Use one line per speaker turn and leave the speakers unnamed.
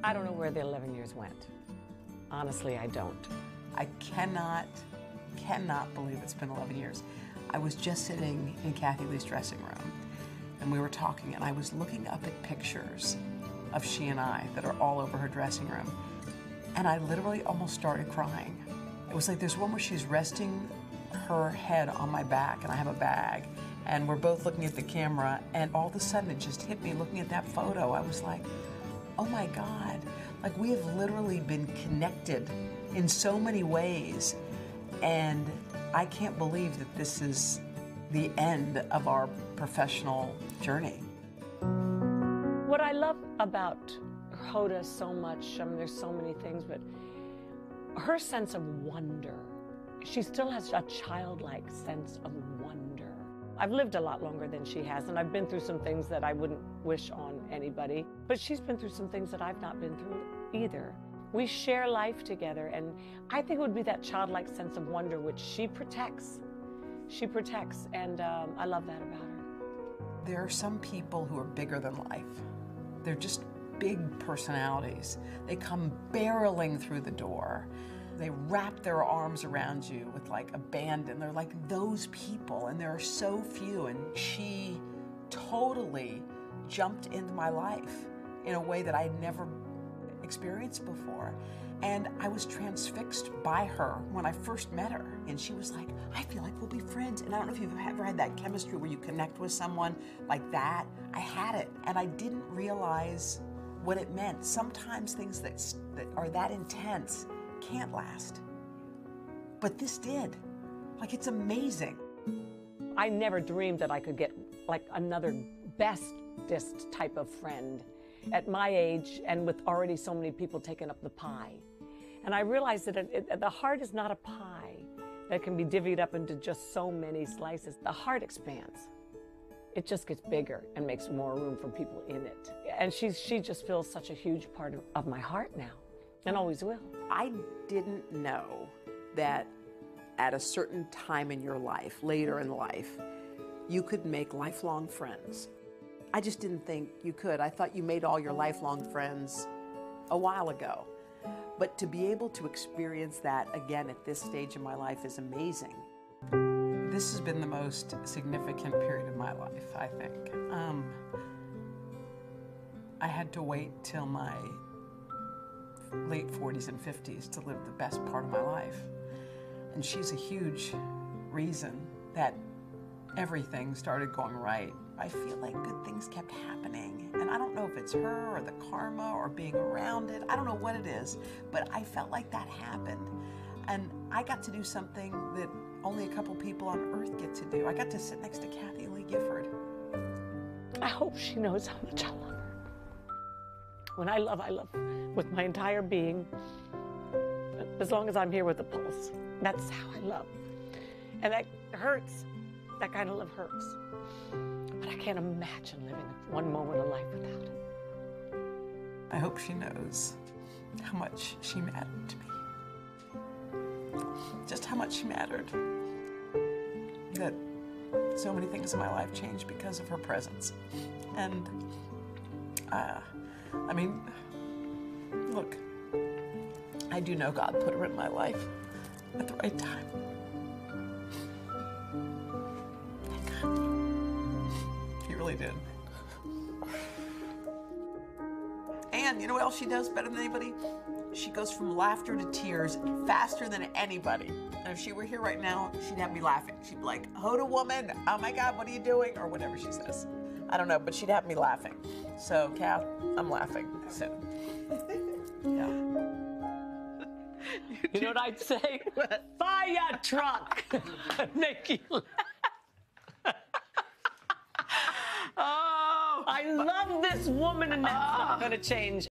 I don't know where the 11 years went. Honestly, I don't.
I cannot believe it's been 11 years. I was just sitting in Kathie Lee's dressing room, and we were talking, and I was looking up at pictures of she and I that are all over her dressing room, and I literally almost started crying. It was like there's one where she's resting her head on my back, and I have a bag, and we're both looking at the camera, and all of a sudden it just hit me looking at that photo. I was like, oh my God, like we have literally been connected in so many ways, and I can't believe that this is the end of our professional journey.
What I love about Hoda so much, I mean, there's so many things, but her sense of wonder. She still has a childlike sense of wonder. I've lived a lot longer than she has, and I've been through some things that I wouldn't wish on anybody, but she's been through some things that I've not been through either. We share life together, and I think it would be that childlike sense of wonder which she protects. She protects, and I love that about her.
There are some people who are bigger than life. They're just big personalities. They come barreling through the door. They wrap their arms around you with like abandon. They're like those people, and there are so few, and she totally jumped into my life in a way that I'd never experienced before. And I was transfixed by her when I first met her. And she was like, I feel like we'll be friends. And I don't know if you've ever had that chemistry where you connect with someone like that. I had it, and I didn't realize what it meant. Sometimes things that are that intense can't last. But this did. Like, it's amazing.
I never dreamed that I could get like another bestest type of friend at my age, and with already so many people taking up the pie. And I realized that the heart is not a pie that can be divvied up into just so many slices. The heart expands. It just gets bigger and makes more room for people in it. And she just feels such a huge part of my heart now, and always will.
I didn't know that at a certain time in your life, later in life, you could make lifelong friends. I just didn't think you could. I thought you made all your lifelong friends a while ago. But to be able to experience that again at this stage in my life is amazing. This has been the most significant period of my life, I think. I had to wait till my late 40s and 50s to live the best part of my life. And she's a huge reason that everything started going right. I feel like good things kept happening, and I don't know if it's her or the karma or being around it. I don't know what it is, but I felt like that happened. And I got to do something that only a couple people on earth get to do. I got to sit next to Kathie Lee Gifford.
I hope she knows how much I love her. When I love with my entire being. As long as I'm here with the pulse, that's how I love. And that hurts. That kind of love hurts. But I can't imagine living one moment of life without it.
I hope she knows how much she mattered to me. Just how much she mattered. That so many things in my life changed because of her presence. And, I mean, look, I do know God put her in my life at the right time. Thank God. He really did. And you know what else she does better than anybody? She goes from laughter to tears faster than anybody. And if she were here right now, she'd have me laughing. She'd be like, Hoda woman, oh my God, what are you doing? Or whatever she says. I don't know, but she'd have me laughing. So, Kath, I'm laughing soon. Yeah.
You know what I'd say? Fire truck! Make you laugh. Oh, I love this woman, and that's not going to change.